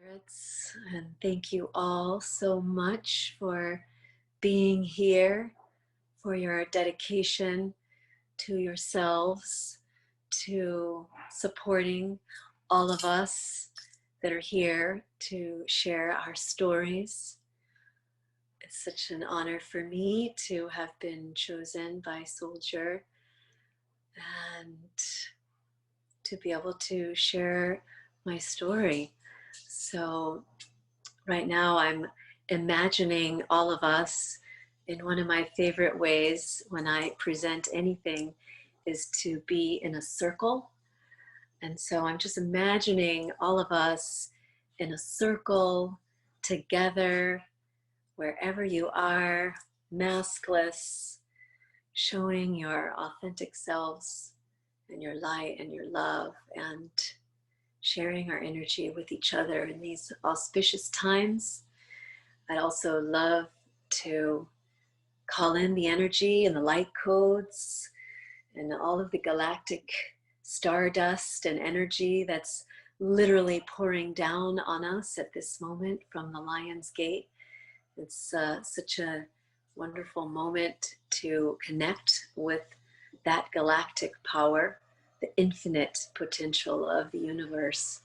Spirits, and thank you all so much for being here, for your dedication to yourselves, to supporting all of us that are here to share our stories. It's such an honor for me to have been chosen by Soldier and to be able to share my story. So right now I'm imagining all of us in one of my favorite ways when I present anything is to be in a circle. And so I'm just imagining all of us in a circle together, wherever you are, maskless, showing your authentic selves and your light and your love, and sharing our energy with each other in these auspicious times. I'd also love to call in the energy and the light codes and all of the galactic stardust and energy that's literally pouring down on us at this moment from the Lion's Gate. It's such a wonderful moment to connect with that galactic power, the infinite potential of the universe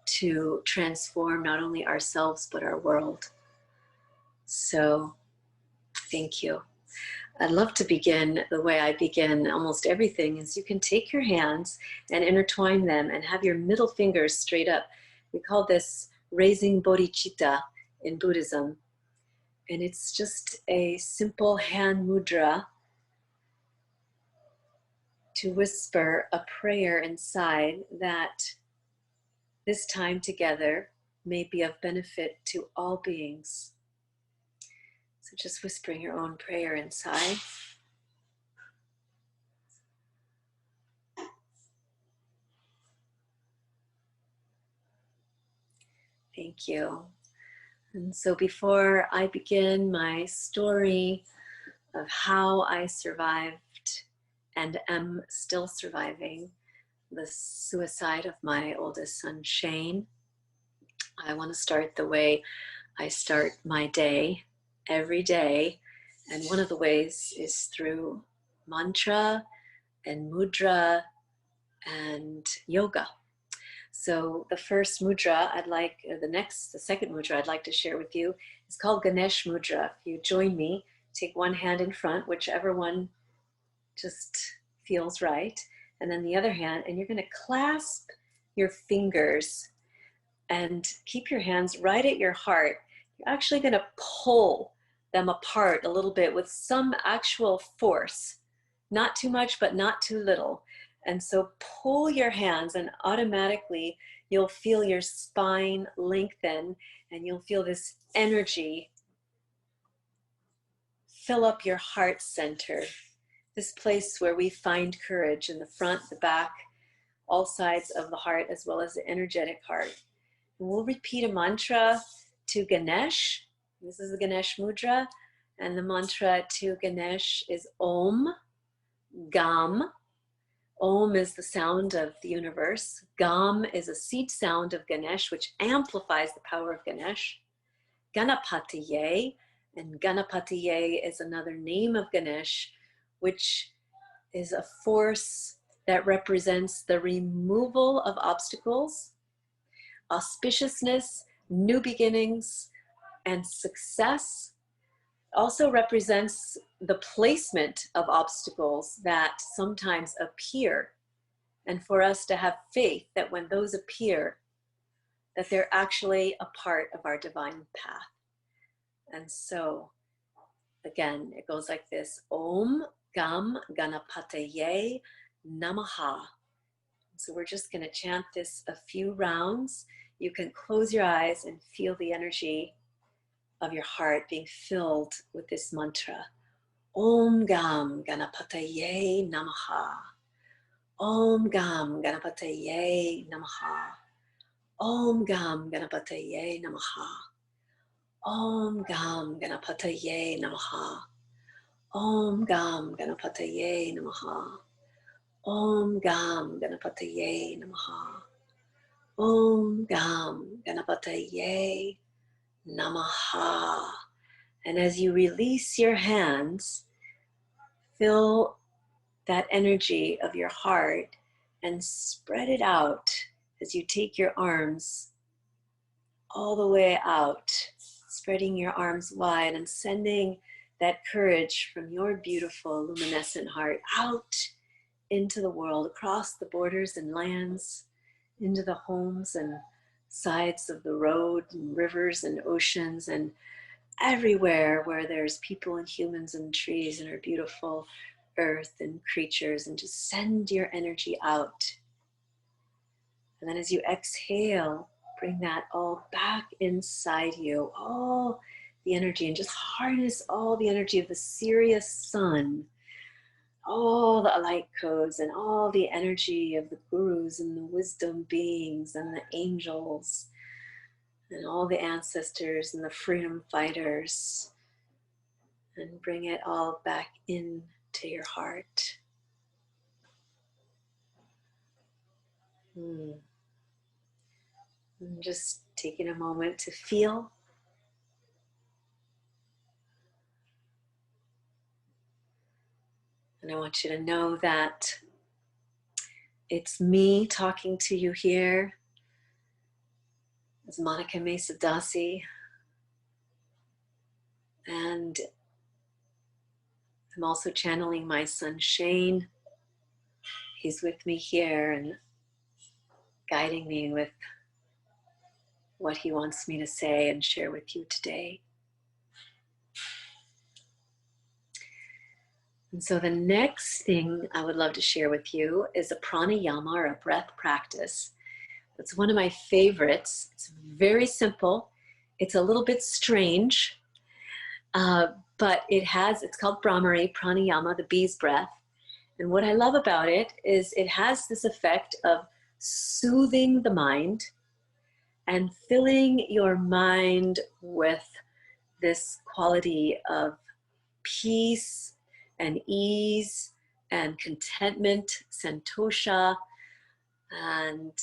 to transform not only ourselves but our world. So thank you. I'd love to begin the way I begin almost everything is you can take your hands and intertwine them and have your middle fingers straight up. We call this raising bodhicitta in Buddhism. And it's just a simple hand mudra to whisper a prayer inside that this time together may be of benefit to all beings. So just whispering your own prayer inside. Thank you. And so before I begin my story of how I survived and am still surviving the suicide of my oldest son, Shane, I want to start the way I start my day every day. And one of the ways is through mantra and mudra and yoga. So the first mudra the second mudra I'd like to share with you is called Ganesh Mudra. If you join me, take one hand in front, whichever one just feels right. And then the other hand, and you're going to clasp your fingers and keep your hands right at your heart. You're actually going to pull them apart a little bit with some actual force. Not too much, but not too little. And so pull your hands and automatically you'll feel your spine lengthen and you'll feel this energy fill up your heart center. This place where we find courage in the front, the back, all sides of the heart, as well as the energetic heart. And we'll repeat a mantra to Ganesh. This is the Ganesh Mudra. And the mantra to Ganesh is Om, Gam. Om is the sound of the universe. Gam is a seed sound of Ganesh, which amplifies the power of Ganesh. Ganapatiye, and Ganapatiye is another name of Ganesh, which is a force that represents the removal of obstacles, auspiciousness, new beginnings, and success. Also represents the placement of obstacles that sometimes appear, and for us to have faith that when those appear, that they're actually a part of our divine path. And so, again, it goes like this: Om Gam Ganapataye Namaha. So we're just going to chant this a few rounds. You can close your eyes and feel the energy of your heart being filled with this mantra. Om Gam Ganapataye Namaha. Om Gam Ganapataye Namaha. Om Gam Ganapataye Namaha. Om Gam Ganapataye Namaha. Om Gam Ganapataye Namaha. Om Gam Ganapataye Namaha. Om Gam Ganapataye Namaha. And as you release your hands, feel that energy of your heart and spread it out as you take your arms all the way out, spreading your arms wide and sending that courage from your beautiful luminescent heart out into the world, across the borders and lands, into the homes and sides of the road and rivers and oceans and everywhere where there's people and humans and trees and our beautiful earth and creatures, and just send your energy out. And then as you exhale, bring that all back inside you, all the energy, and just harness all the energy of the Sirius sun, all the light codes and all the energy of the gurus and the wisdom beings and the angels and all the ancestors and the freedom fighters, and bring it all back into your heart. And just taking a moment to feel. And I want you to know that it's me talking to you here as Monica Mesa Dasi. And I'm also channeling my son Shane. He's with me here and guiding me with what he wants me to say and share with you today. And so the next thing I would love to share with you is a pranayama, or a breath practice. It's one of my favorites. It's very simple. It's a little bit strange, but it's called Brahmary, pranayama, the bee's breath. And what I love about it is it has this effect of soothing the mind and filling your mind with this quality of peace and ease and contentment, santosha, and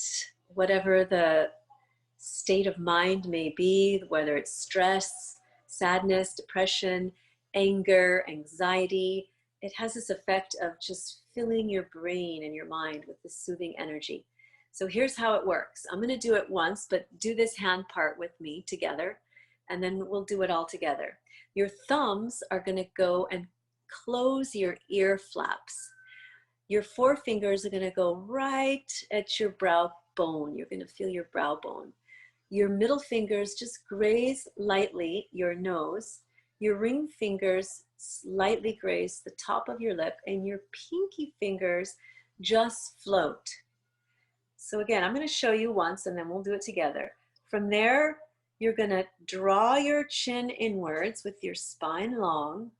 whatever the state of mind may be, whether it's stress, sadness, depression, anger, anxiety. It has this effect of just filling your brain and your mind with this soothing energy. So here's how it works. I'm going to do it once, but do this hand part with me together, and then we'll do it all together. Your thumbs are going to go and close your ear flaps. Your forefingers are going to go right at your brow bone. You're going to feel your brow bone. Your middle fingers just graze lightly your nose. Your ring fingers slightly graze the top of your lip, and your pinky fingers just float. So again, I'm going to show you once and then we'll do it together. From there, you're going to draw your chin inwards with your spine long.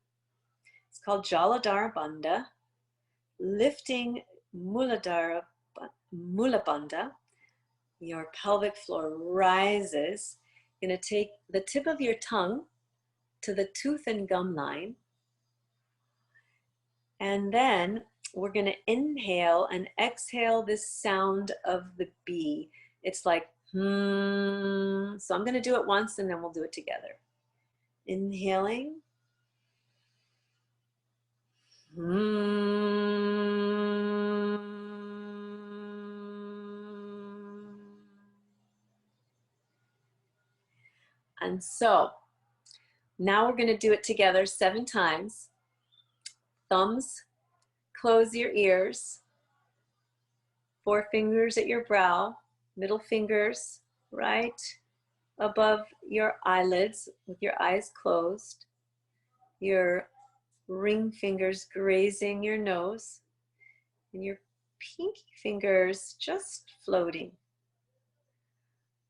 It's called Jaladhara Bandha. Lifting Muladhara Bandha. Your pelvic floor rises. You're going to take the tip of your tongue to the tooth and gum line. And then we're going to inhale and exhale this sound of the bee. It's like, hmm. So I'm going to do it once and then we'll do it together. Inhaling. And so now we're going to do it together 7 times. Thumbs, close your ears. Forefingers at your brow. Middle fingers right above your eyelids with your eyes closed. Your ring fingers grazing your nose. And your pinky fingers just floating.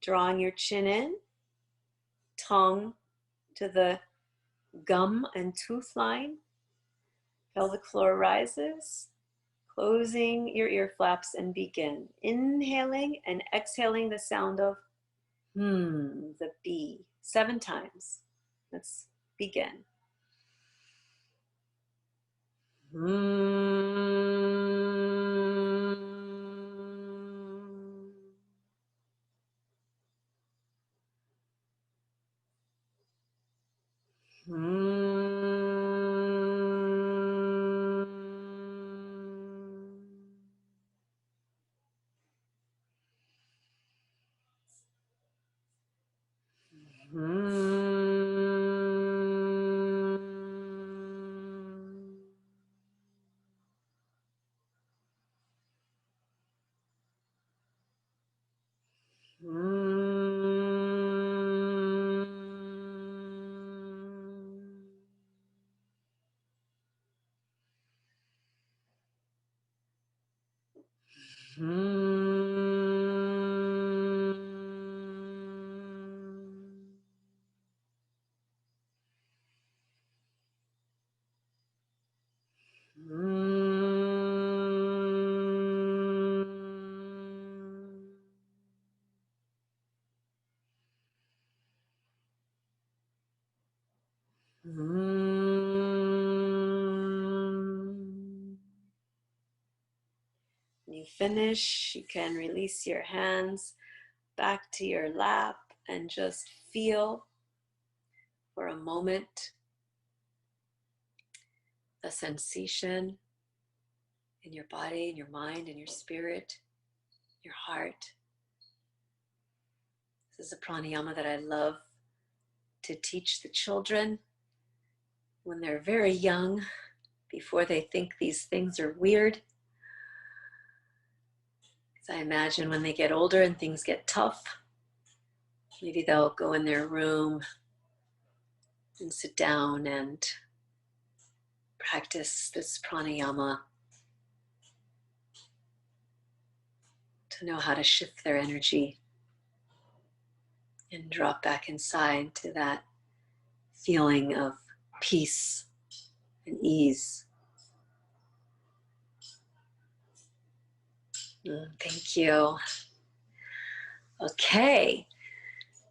Drawing your chin in. Tongue to the gum and tooth line. Pelvic floor rises. Closing your ear flaps and begin. Inhaling and exhaling the sound of the bee. 7 times. Let's begin. finish, you can release your hands back to your lap and just feel for a moment the sensation in your body, in your mind, in your spirit, your heart. This is a pranayama that I love to teach the children when they're very young, before they think these things are weird. Because I imagine when they get older and things get tough, maybe they'll go in their room and sit down and practice this pranayama to know how to shift their energy and drop back inside to that feeling of peace and ease. Thank you. Okay,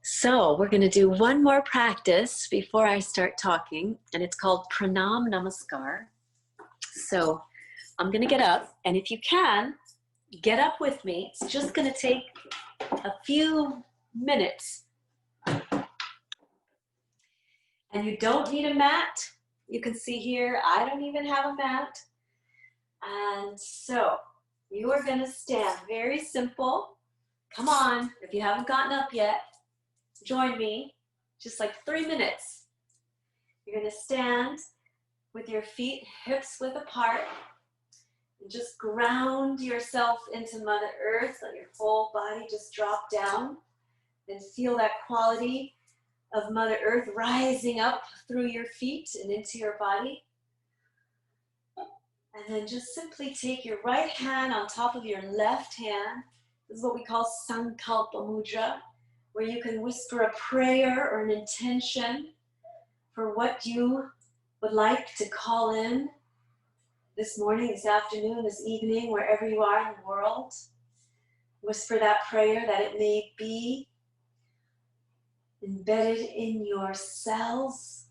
so we're going to do one more practice before I start talking, and it's called Pranam Namaskar. So I'm going to get up, and if you can, get up with me. It's just going to take a few minutes. And you don't need a mat. You can see here, I don't even have a mat. And so you are going to stand. Very simple. Come on, if you haven't gotten up yet, join me. Just like 3 minutes. You're going to stand with your feet hips width apart. And just ground yourself into Mother Earth. Let your whole body just drop down. And feel that quality of Mother Earth rising up through your feet and into your body. And then just simply take your right hand on top of your left hand. This is what we call Sankalpa Mudra, where you can whisper a prayer or an intention for what you would like to call in this morning, this afternoon, this evening, wherever you are in the world. Whisper that prayer that it may be embedded in your cells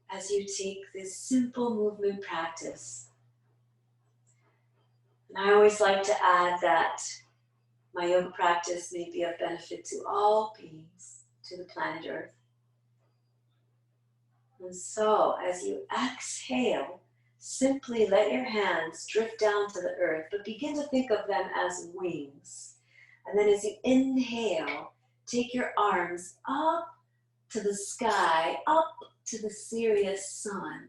as you take this simple movement practice. And I always like to add that my yoga practice may be of benefit to all beings, to the planet Earth. And so, as you exhale, simply let your hands drift down to the earth, but begin to think of them as wings. And then as you inhale, take your arms up to the sky, up to the Sirius sun.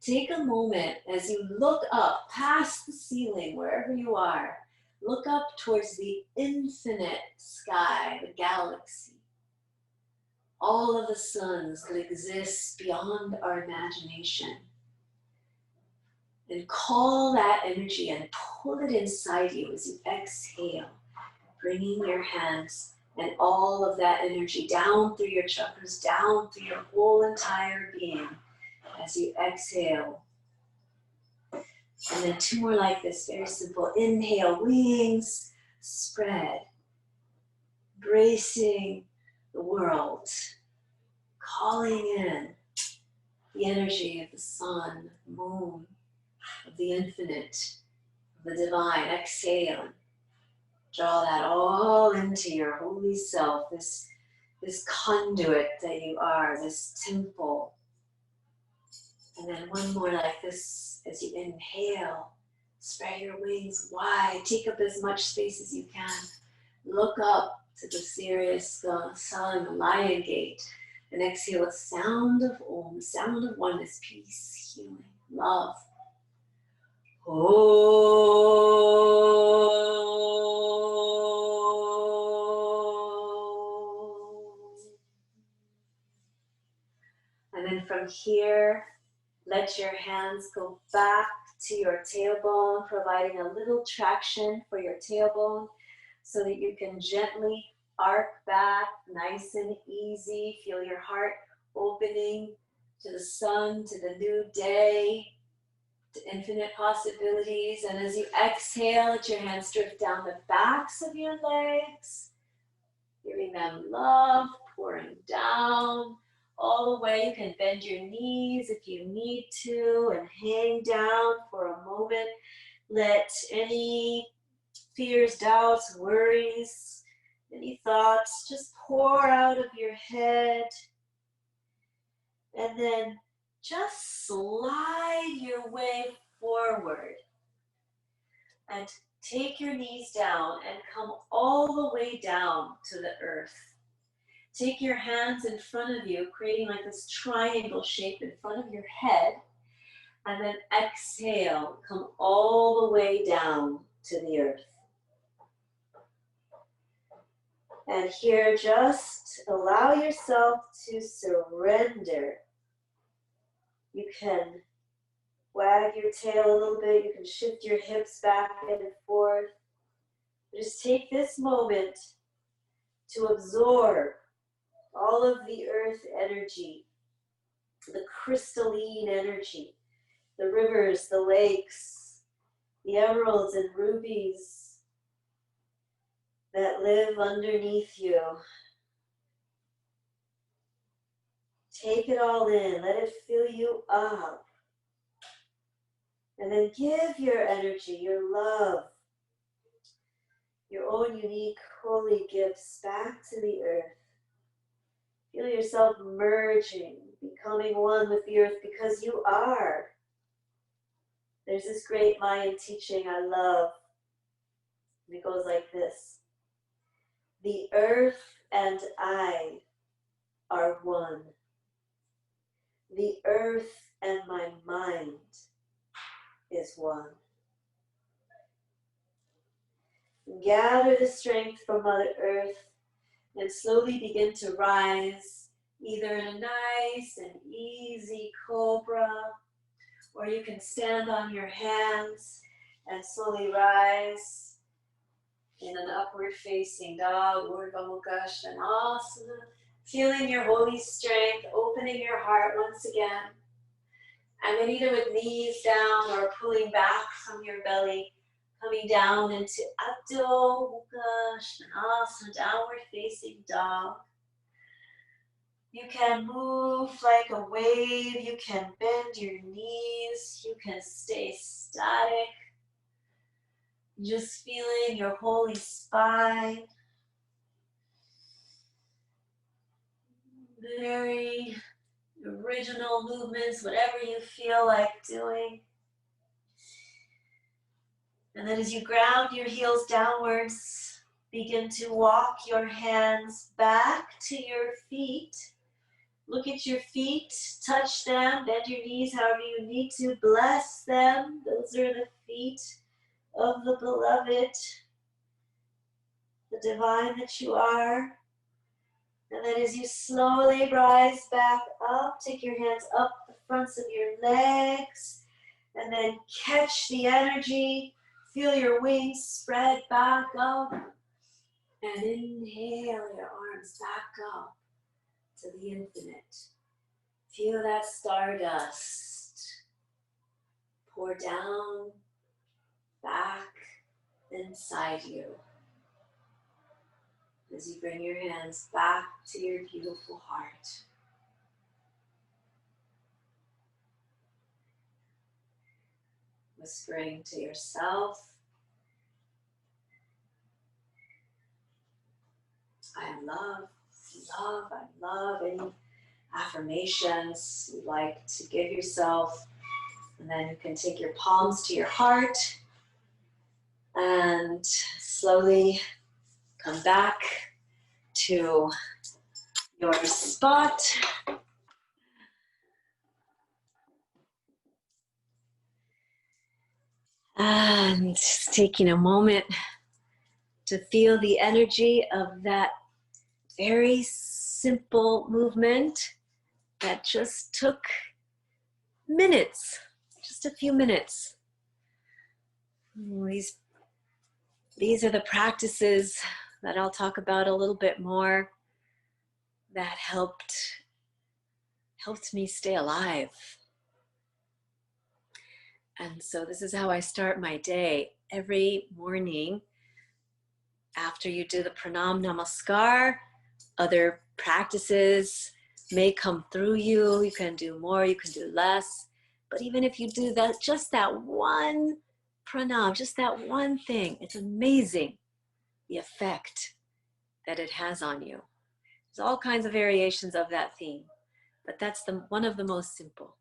Take a moment as you look up past the ceiling, wherever you are. Look up towards the infinite sky, the galaxy. All of the suns that exist beyond our imagination. And call that energy and pull it inside you as you exhale, bringing your hands and all of that energy down through your chakras, down through your whole entire being as you exhale. And then 2 more like this, very simple. Inhale, wings spread, embracing the world, calling in the energy of the sun, the moon, of the infinite, of the divine. Exhale. Draw that all into your holy self, this conduit that you are, this temple. And then 1 more like this as you inhale. Spread your wings wide. Take up as much space as you can. Look up to the Sirius sun, the lion gate. And exhale a sound of Om, the sound of oneness, peace, healing, love. And then from here, let your hands go back to your tailbone, providing a little traction for your tailbone so that you can gently arc back, nice and easy. Feel your heart opening to the sun, to the new day, to infinite possibilities. And as you exhale, let your hands drift down the backs of your legs, giving them love, pouring down all the way. You can bend your knees if you need to and hang down for a moment. Let any fears, doubts, worries, any thoughts just pour out of your head. And then just slide your way forward. And take your knees down and come all the way down to the earth. Take your hands in front of you, creating like this triangle shape in front of your head. And then exhale, come all the way down to the earth. And here, just allow yourself to surrender. You can wag your tail a little bit. You can shift your hips back and forth. Just take this moment to absorb all of the earth energy, the crystalline energy, the rivers, the lakes, the emeralds and rubies that live underneath you. Take it all in, let it fill you up. And then give your energy, your love, your own unique holy gifts back to the earth. Feel yourself merging, becoming one with the earth because you are. There's this great Mayan teaching I love. And it goes like this. The earth and I are one. The earth and my mind is one. Gather the strength from Mother Earth and slowly begin to rise, either in a nice and easy cobra, or you can stand on your hands and slowly rise in an upward facing dog, Urdhva Mukha Svanasana, feeling your holy strength, opening your heart once again. And then either with knees down or pulling back from your belly, coming down into Adho Mukha Svanasana, downward facing dog. You can move like a wave, you can bend your knees, you can stay static. Just feeling your holy spine. Very original movements, whatever you feel like doing. And then as you ground your heels downwards, begin to walk your hands back to your feet. Look at your feet, touch them, bend your knees however you need to, bless them. Those are the feet of the beloved, the divine that you are. And then as you slowly rise back up, take your hands up the fronts of your legs, and then catch the energy, feel your wings spread back up, and inhale your arms back up to the infinite. Feel that stardust pour down, back, inside you. As you bring your hands back to your beautiful heart. Whispering to yourself, I am love, love, I love. Any affirmations you'd like to give yourself. And then you can take your palms to your heart and slowly come back to your spot. And just taking a moment to feel the energy of that very simple movement that just took minutes, just a few minutes. These are the practices that I'll talk about a little bit more that helped me stay alive. And so this is how I start my day every morning. After you do the Pranam Namaskar, other practices may come through you. You can do more, you can do less. But even if you do that, just that one pranam, just that one thing, it's amazing the effect that it has on you. There's all kinds of variations of that theme, but that's one of the most simple.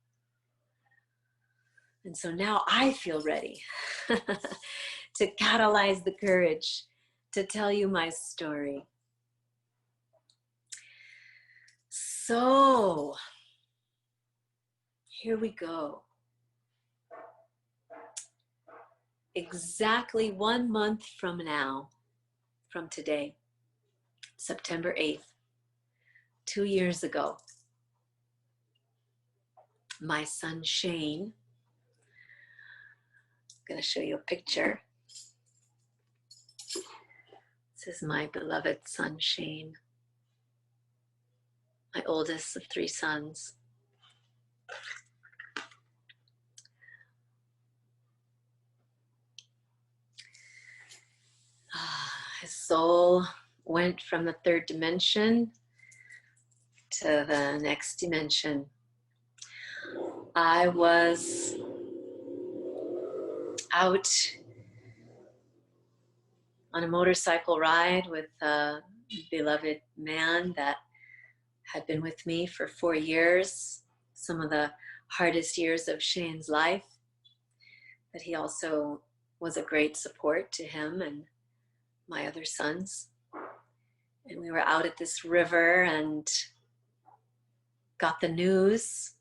And so now I feel ready to catalyze the courage to tell you my story. So here we go. Exactly 1 month from now, from today, September 8th, 2 years ago, my son Shane, I'm going to show you a picture. This is my beloved son Shane, my oldest of 3 sons. His soul went from the 3rd dimension to the next dimension. I was out on a motorcycle ride with a beloved man that had been with me for 4 years, some of the hardest years of Shane's life, but he also was a great support to him and my other sons. And we were out at this river and got the news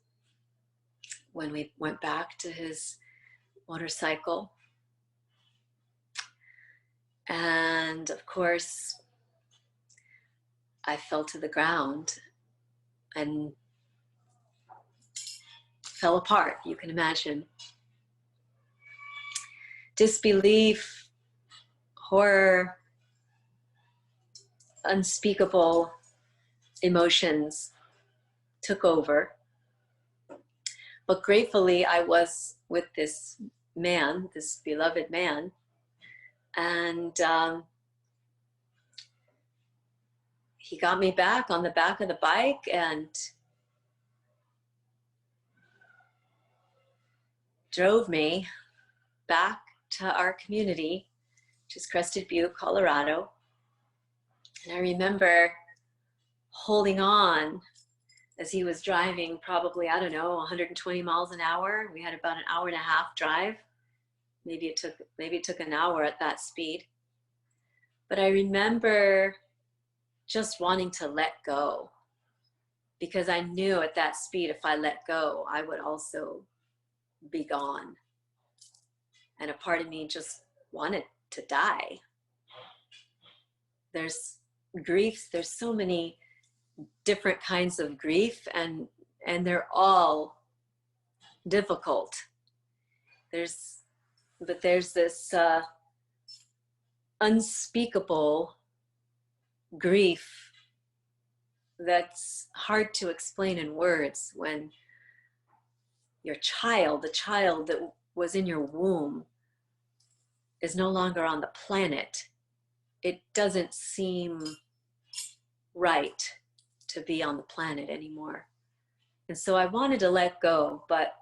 when we went back to his motorcycle. And of course, I fell to the ground and fell apart, you can imagine. Disbelief, horror, unspeakable emotions took over. But gratefully, I was with this man, this beloved man, and he got me back on the back of the bike and drove me back to our community, which is Crested Butte, Colorado. And I remember holding on as he was driving probably, I don't know, 120 miles an hour. We had about an hour and a half drive. Maybe it took an hour at that speed. But I remember just wanting to let go, because I knew at that speed, if I let go, I would also be gone. And a part of me just wanted to die. There's griefs, there's so many different kinds of grief, and they're all difficult. There's this unspeakable grief that's hard to explain in words when your child, the child that was in your womb, is no longer on the planet. It doesn't seem right to be on the planet anymore. And so I wanted to let go, but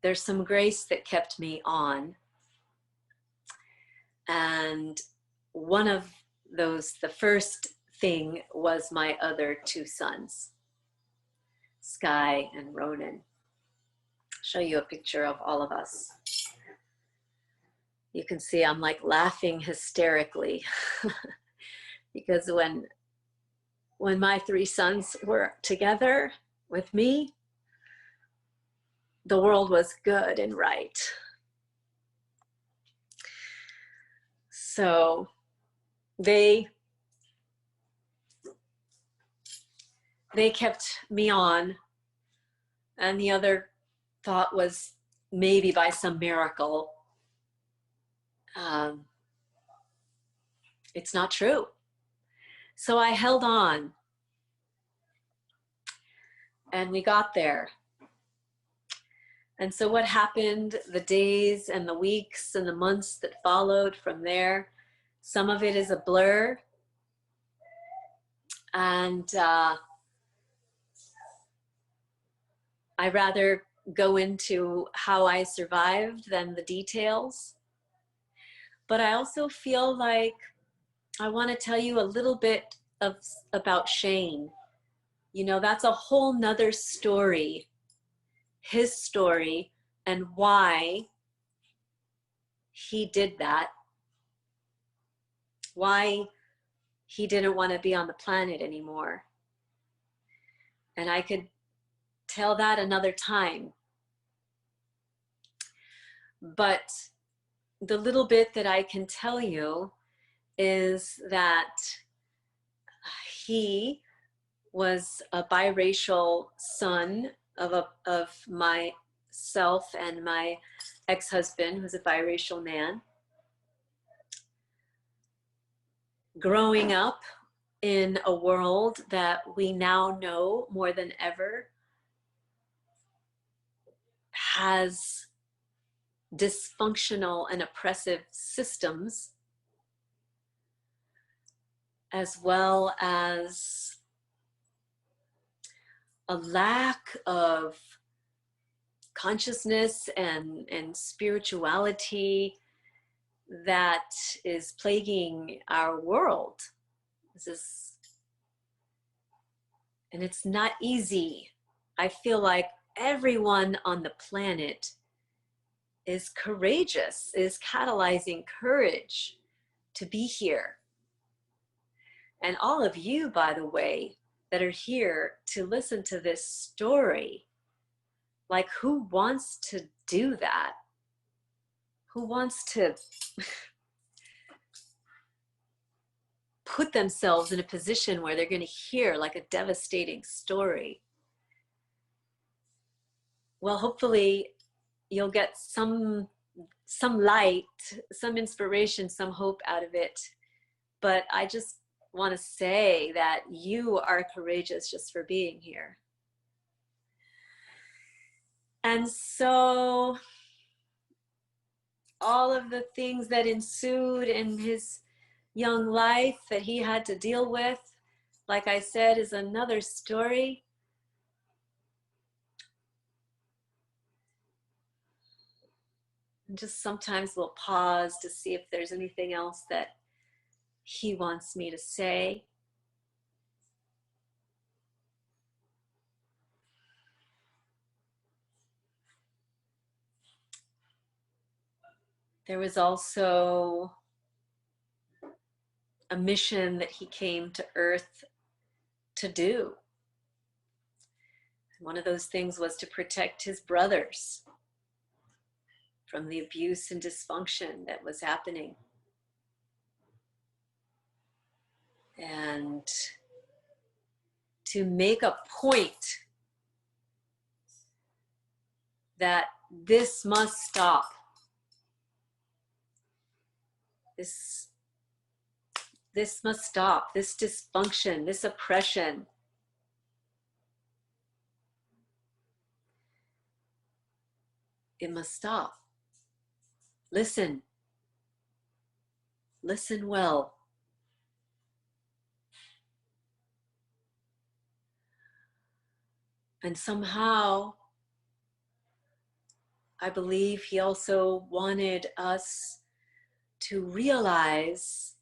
there's some grace that kept me on. And one of those, the first thing was my other 2 sons, Skye and Ronan. I'll show you a picture of all of us. You can see I'm like laughing hysterically because when my 3 sons were together with me, the world was good and right. So they kept me on, and the other thought was maybe by some miracle. It's not true. So I held on, and we got there. And so what happened, the days and the weeks and the months that followed from there, some of it is a blur. And I rather go into how I survived than the details. But I also feel like I want to tell you a little bit about Shane. You know, that's a whole nother story, his story, and why he did that, why he didn't want to be on the planet anymore. And I could tell that another time. But the little bit that I can tell you is that he was a biracial son of myself and my ex-husband, who's a biracial man. Growing up in a world that we now know more than ever has dysfunctional and oppressive systems, as well as a lack of consciousness and spirituality that is plaguing our world. And it's not easy. I feel like everyone on the planet is courageous, is catalyzing courage to be here. And all of you, by the way, that are here to listen to this story, like, who wants to do that? Who wants to put themselves in a position where they're going to hear like a devastating story? Well, hopefully you'll get some light, some inspiration, some hope out of it. But I just want to say that you are courageous just for being here. And so all of the things that ensued in his young life that he had to deal with, like I said, is another story. And just sometimes we'll pause to see if there's anything else that he wants me to say. There was also a mission that he came to Earth to do. One of those things was to protect his brothers from the abuse and dysfunction that was happening. And to make a point that this must stop. This must stop, this dysfunction, this oppression. It must stop. Listen. Listen well. And somehow, I believe he also wanted us to realize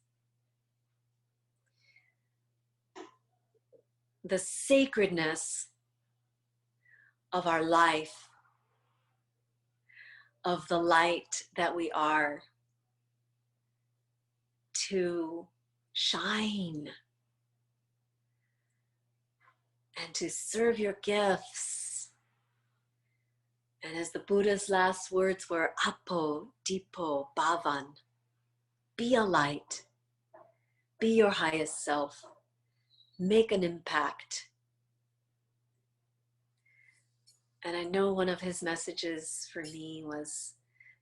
the sacredness of our life, of the light that we are, to shine and to serve your gifts. And as the Buddha's last words were, Apo, Dipo, Bhavan, be a light, be your highest self, make an impact. And I know one of his messages for me was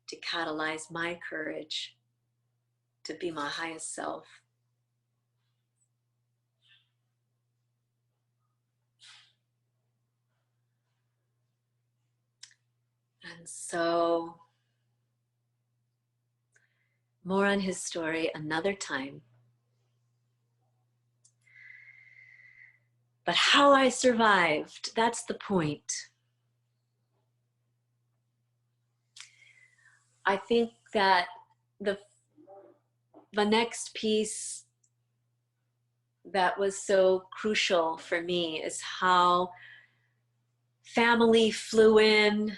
to catalyze my courage to be my highest self. And so, more on his story another time. But how I survived, that's the point. I think that the next piece that was so crucial for me is how family flew in.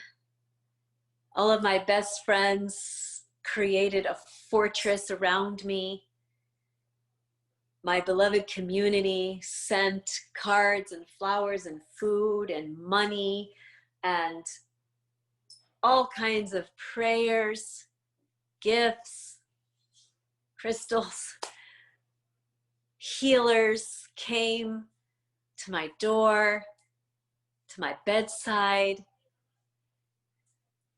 All of my best friends created a fortress around me. My beloved community sent cards and flowers and food and money and all kinds of prayers, gifts, crystals. Healers came to my door, to my bedside.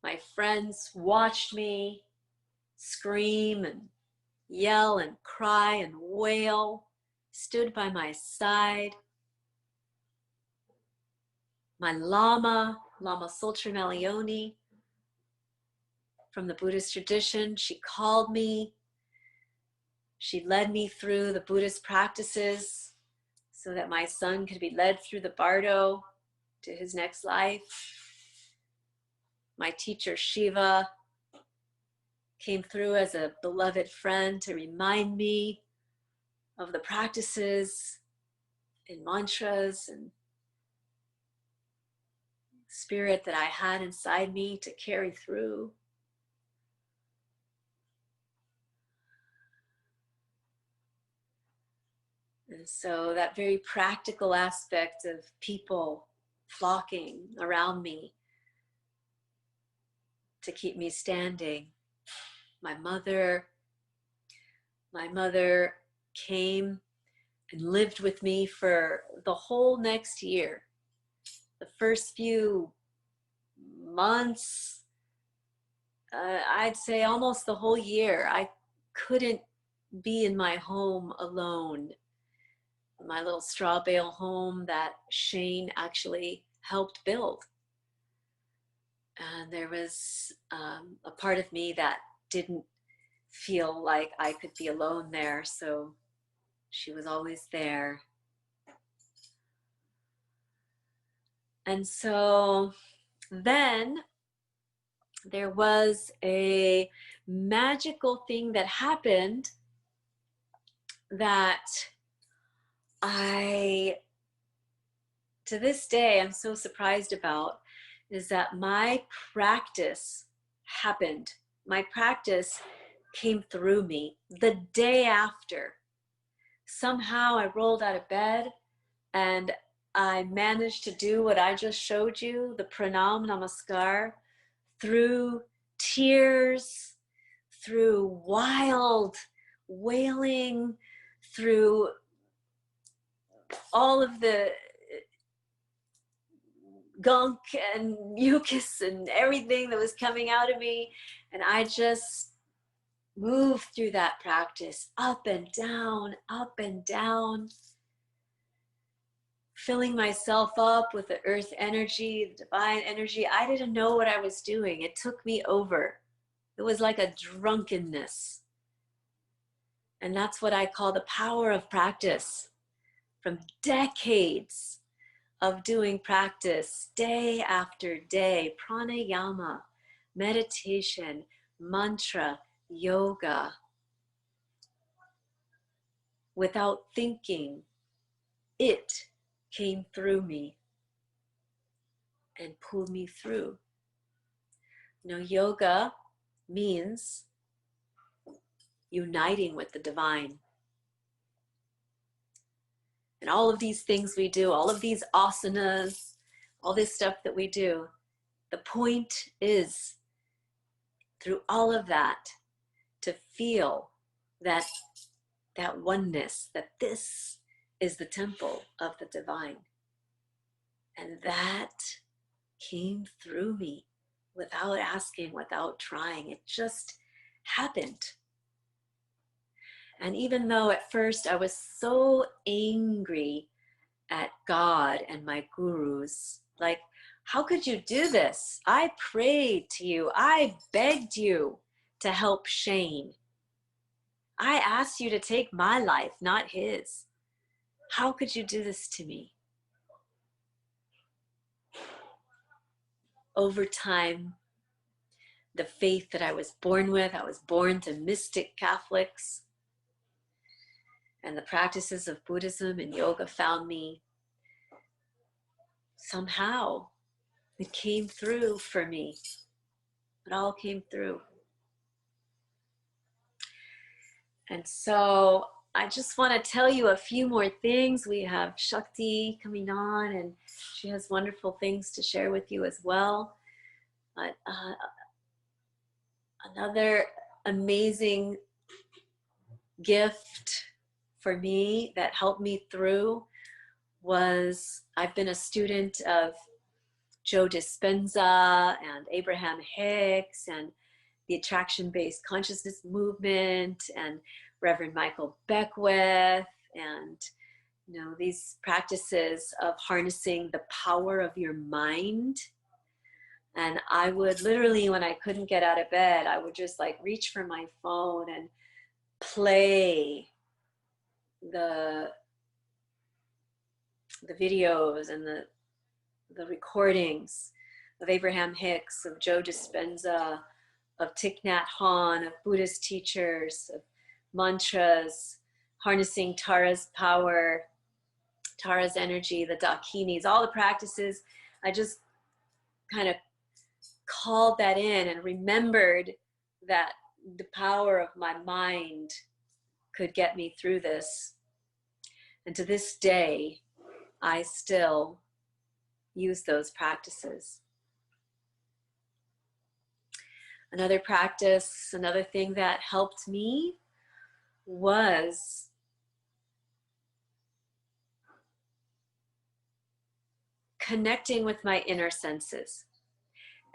My friends watched me scream and yell and cry and wail, stood by my side. My Lama Sultranalioni from the Buddhist tradition, she called me. She led me through the Buddhist practices so that my son could be led through the bardo to his next life. My teacher Shiva came through as a beloved friend to remind me of the practices and mantras and spirit that I had inside me to carry through. And so that very practical aspect of people flocking around me to keep me standing. My mother came and lived with me for the whole next year. The first few months, I'd say almost the whole year, I couldn't be in my home alone. My little straw bale home that Shane actually helped build. And there was a part of me that didn't feel like I could be alone there, so she was always there. And so then there was a magical thing that happened that to this day, I'm so surprised about, is that my practice happened. My practice came through me the day after. Somehow I rolled out of bed and I managed to do what I just showed you, the Pranam Namaskar, through tears, through wild wailing, through all of the gunk and mucus and everything that was coming out of me. And I just moved through that practice up and down, filling myself up with the earth energy, the divine energy. I didn't know what I was doing. It took me over. It was like a drunkenness. And that's what I call the power of practice. From decades of doing practice, day after day, pranayama, meditation, mantra, yoga, without thinking, it came through me and pulled me through. You know, yoga means uniting with the divine. And all of these things we do, all of these asanas, all this stuff that we do, the point is, through all of that, to feel that oneness, that this is the temple of the divine. And that came through me without asking, without trying. It just happened. And even though at first I was so angry at God and my gurus, like, how could you do this? I prayed to you. I begged you to help Shane. I asked you to take my life, not his. How could you do this to me? Over time, the faith that I was born with. I was born to mystic Catholics. And the practices of Buddhism and yoga found me. Somehow it came through for me. It all came through. And so I just want to tell you a few more things. We have Shakti coming on, and she has wonderful things to share with you as well. But another amazing gift for me that helped me through was I've been a student of Joe Dispenza and Abraham Hicks and the attraction-based consciousness movement and Reverend Michael Beckwith, and these practices of harnessing the power of your mind. And I would literally, when I couldn't get out of bed, I would just like reach for my phone and play the videos and the recordings of Abraham Hicks, of Joe Dispenza, of Thich Nhat Hanh, of Buddhist teachers, of mantras, harnessing Tara's power, Tara's energy, the Dakinis, all the practices. I just kind of called that in and remembered that the power of my mind could get me through this. And to this day, I still use those practices. Another practice, another thing that helped me was connecting with my inner senses.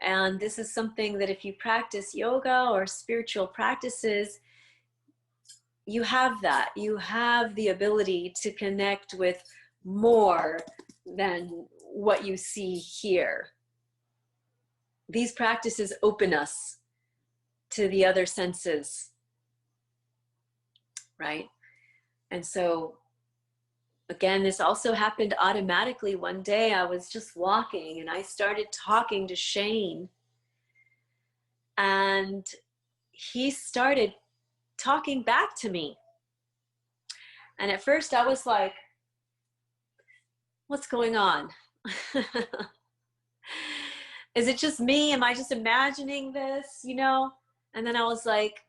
And this is something that if you practice yoga or spiritual practices, you have that. You have the ability to connect with more than what you see here. These practices open us to the other senses, right? And so, again, this also happened automatically. One day I was just walking and I started talking to Shane, and he started talking back to me. And at first I was like, what's going on? Is it just me? Am I just imagining this, And then I was like,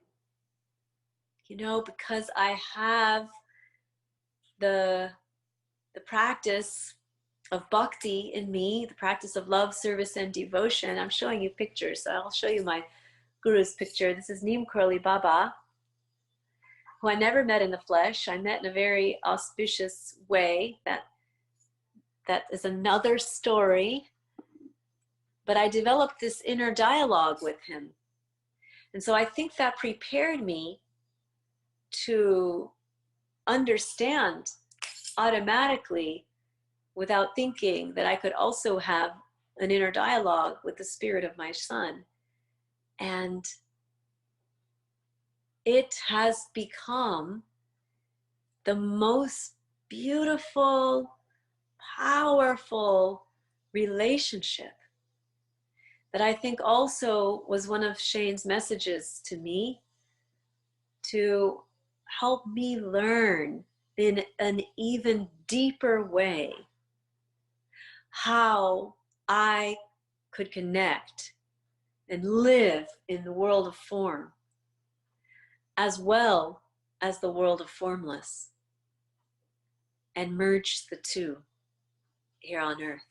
because I have the practice of bhakti in me, the practice of love, service, and devotion. I'm showing you pictures, so I'll show you my guru's picture. This is Neem Karoli Baba, who I never met in the flesh. I met in a very auspicious way. That is another story. But I developed this inner dialogue with him. And so I think that prepared me to understand automatically, without thinking, that I could also have an inner dialogue with the spirit of my son. And it has become the most beautiful, powerful relationship that I think also was one of Shane's messages to me, to help me learn in an even deeper way how I could connect and live in the world of form as well as the world of formless, and merge the two here on earth.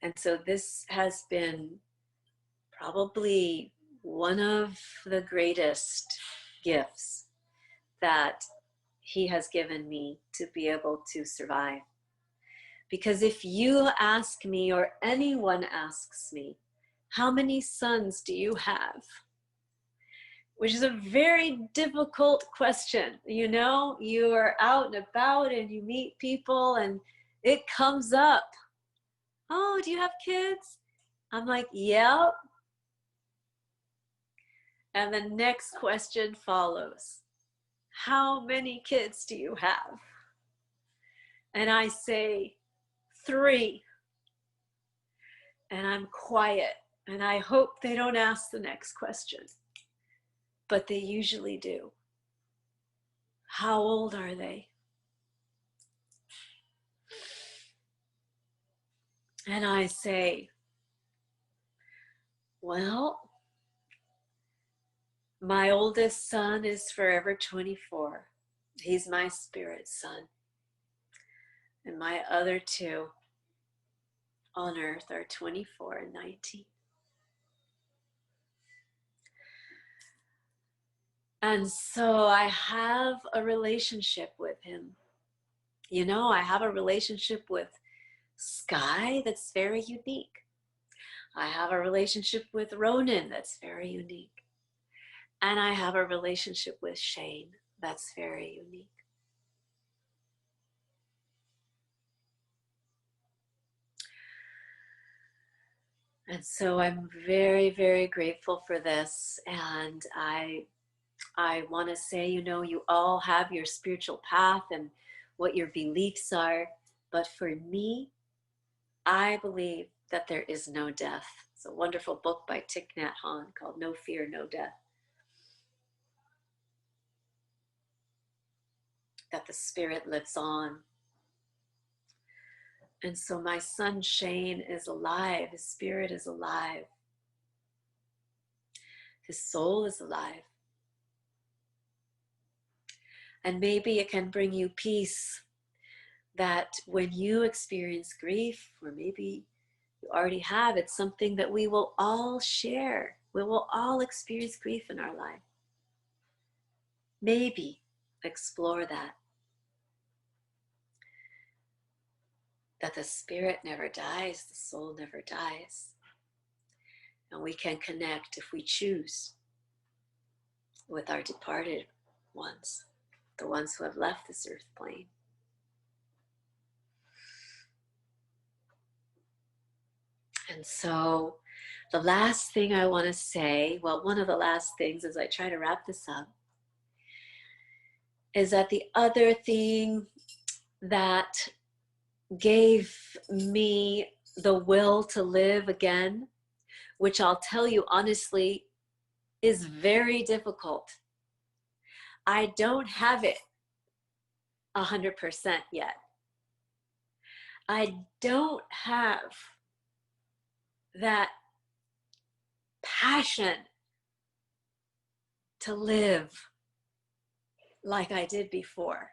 And so this has been probably one of the greatest gifts that he has given me to be able to survive. Because if you ask me, or anyone asks me, how many sons do you have? Which is a very difficult question. You are out and about and you meet people and it comes up. Oh, do you have kids? I'm like, yep. And the next question follows. How many kids do you have? And I say, 3. and I'm quiet, and I hope they don't ask the next question, but they usually do. How old are they? And I say, well, my oldest son is forever 24. He's my spirit son. And my other two on earth are 24 and 19. And so I have a relationship with him. You know, I have a relationship with Skye that's very unique. I have a relationship with Ronan that's very unique. And I have a relationship with Shane that's very unique. And so I'm very, very grateful for this. And I want to say, you know, you all have your spiritual path and what your beliefs are. But for me, I believe that there is no death. It's a wonderful book by Thich Nhat Hanh called No Fear, No Death. That the spirit lives on. And so my son Shane is alive. His spirit is alive. His soul is alive. And maybe it can bring you peace that when you experience grief, or maybe you already have, it's something that we will all share. We will all experience grief in our life. Maybe explore that. That the spirit never dies, the soul never dies. And we can connect if we choose with our departed ones, the ones who have left this earth plane. And so the last thing I want to say, well, one of the last things as I try to wrap this up, is that the other thing that gave me the will to live again, which I'll tell you honestly, is very difficult. I don't have it 100% yet. I don't have that passion to live like I did before.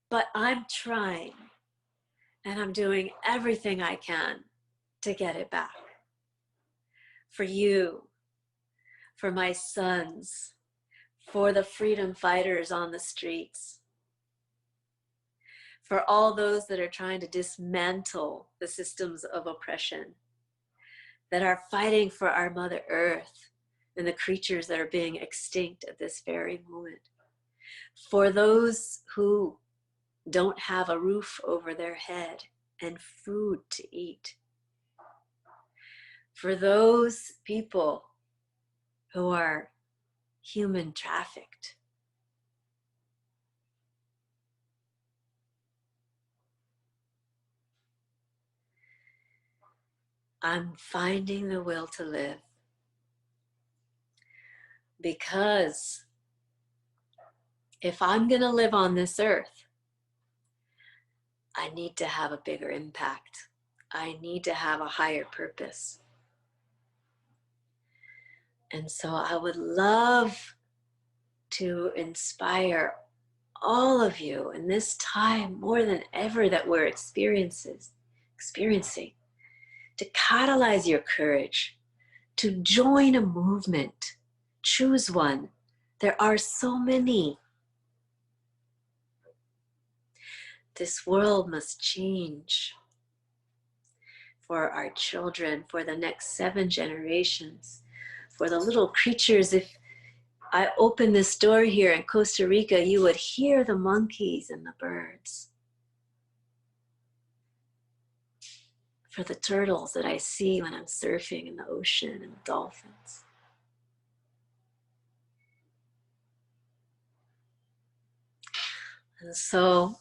But I'm trying, and I'm doing everything I can to get it back. For you, for my sons, for the freedom fighters on the streets, for all those that are trying to dismantle the systems of oppression, that are fighting for our Mother Earth and the creatures that are being extinct at this very moment. For those who don't have a roof over their head and food to eat. For those people who are human trafficked. I'm finding the will to live because if I'm going to live on this earth, I need to have a bigger impact. I need to have a higher purpose. And so I would love to inspire all of you in this time more than ever that we're experiencing, to catalyze your courage, to join a movement. Choose one. There are so many. This world must change for our children, for the next 7 generations, for the little creatures. If I open this door here in Costa Rica, you would hear the monkeys and the birds. For the turtles that I see when I'm surfing in the ocean and the dolphins. And so,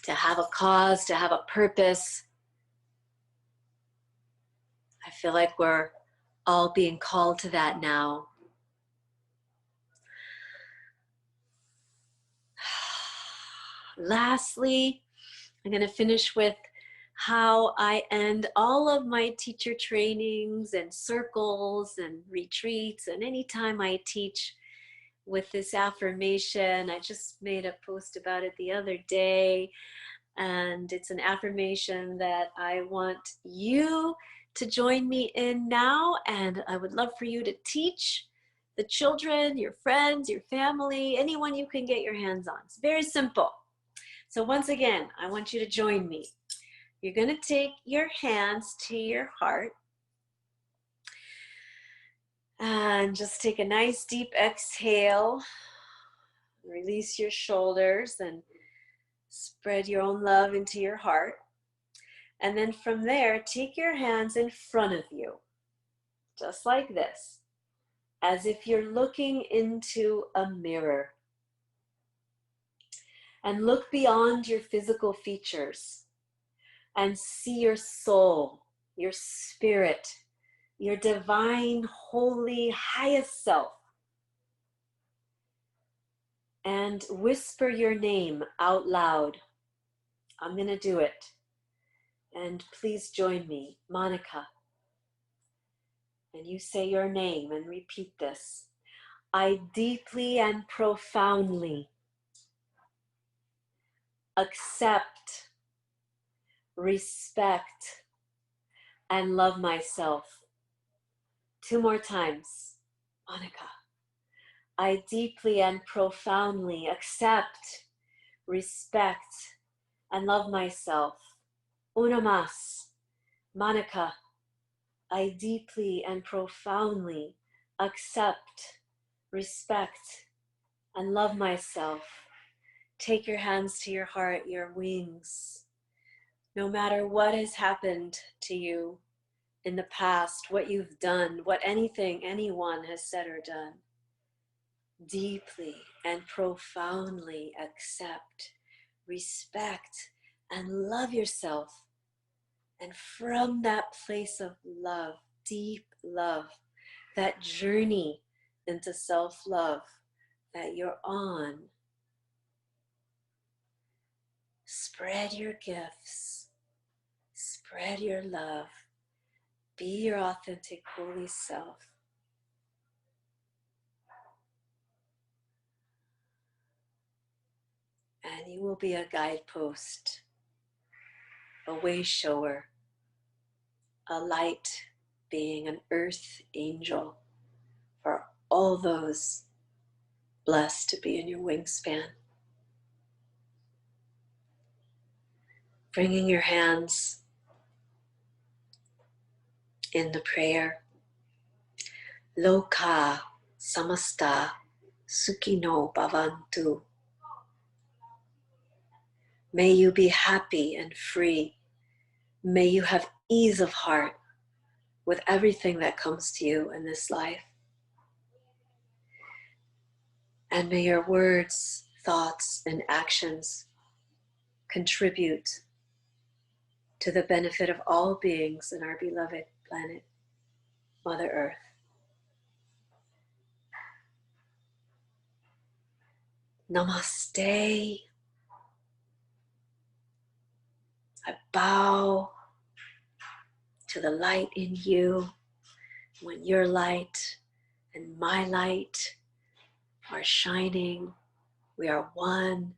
to have a cause, to have a purpose, I feel like we're all being called to that now. Lastly, I'm going to finish with how I end all of my teacher trainings and circles and retreats, and anytime I teach with this affirmation. I just made a post about it the other day, and it's an affirmation that I want you to join me in now, and I would love for you to teach the children, your friends, your family, anyone you can get your hands on. It's very simple. So once again, I want you to join me. You're going to take your hands to your heart and just take a nice deep exhale. Release your shoulders and spread your own love into your heart. And then from there, take your hands in front of you, just like this, as if you're looking into a mirror. And look beyond your physical features and see your soul, your spirit, your divine, holy, highest self. And whisper your name out loud. I'm going to do it. And please join me, Monica. And you say your name and repeat this. I deeply and profoundly accept, respect, and love myself. 2 more times, Monica. I deeply and profoundly accept, respect, and love myself. Una más, Monica. I deeply and profoundly accept, respect, and love myself. Take your hands to your heart, your wings. No matter what has happened to you in the past, what you've done, what anything anyone has said or done, deeply and profoundly accept, respect, and love yourself. And from that place of love, deep love, that journey into self-love that you're on, spread your gifts, spread your love, be your authentic holy self. And you will be a guidepost, a way shower, a light being, an earth angel for all those blessed to be in your wingspan. Bringing your hands in the prayer. Loka samasta sukhino bhavantu. May you be happy and free. May you have ease of heart with everything that comes to you in this life. And may your words, thoughts, and actions contribute to the benefit of all beings in our beloved planet, Mother Earth. Namaste. I bow to the light in you. When your light and my light are shining, we are one,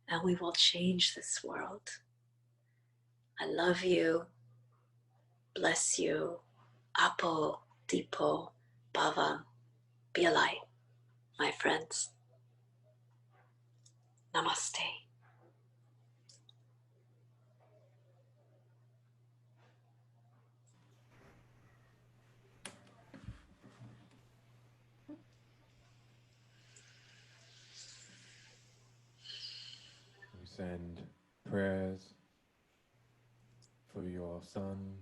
and we will change this world. I love you. Bless you. Apo, Dipo, Bhavam. Be a light, my friends. Namaste. We send prayers for your son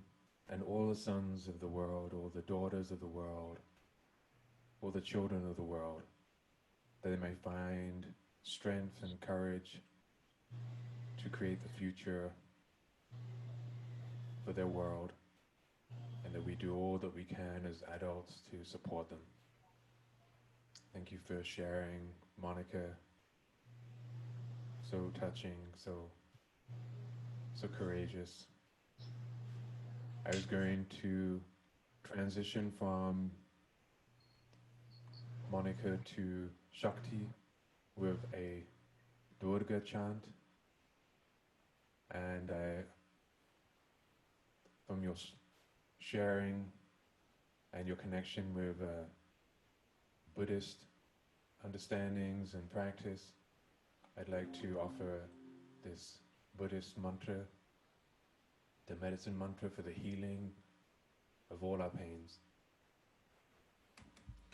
and all the sons of the world, all the daughters of the world, all the children of the world, that they may find strength and courage to create the future for their world and that we do all that we can as adults to support them. Thank you for sharing, Monica. So touching, so courageous. I was going to transition from Monica to Shakti with a Durga chant, and from your sharing and your connection with Buddhist understandings and practice, I'd like to offer this Buddhist mantra, the medicine mantra for the healing of all our pains.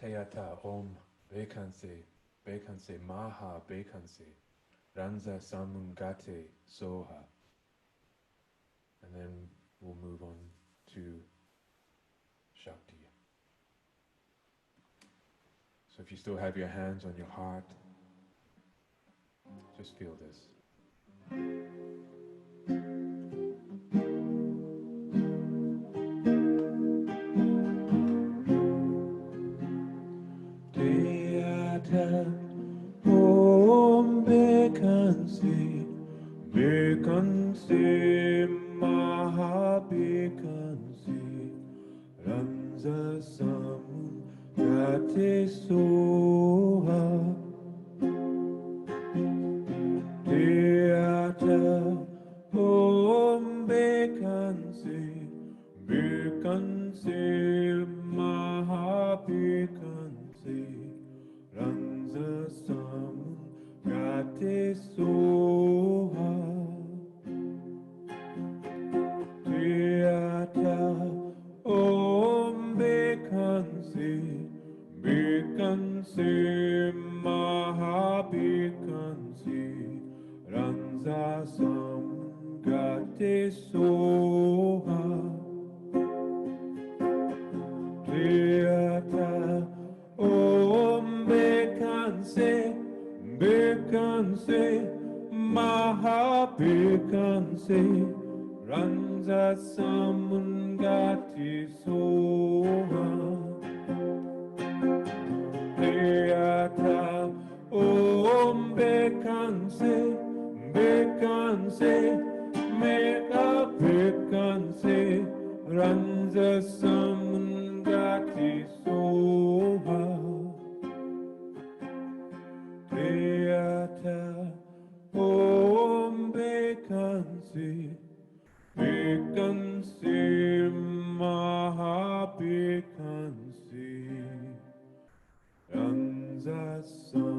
Teyata Om Bekanse Maha Bekanse Ranza Samungate Soha. And then we'll move on to Shakti. So if you still have your hands on your heart, just feel this. Teyata Om Bekanse Bekanse Maha Bekanse Ranza Samun Gate Soha. Teyata Om Bekanse Bekanse Maha Bekanse Ranza Samun Gate Soha. Teyata Om Bekanse Bekanse Maha Bekanse Ranza Samgate Soha. Teyata Om Bekanse Bekanse Maha Bekanse Ranza Samgate Soha. Teyata Om Bekanse Bekanse Meka Bekanse Ranza Samgati Soha. Teyata Om Bekanse Bekanse Maha Bekanse Ranza Samgati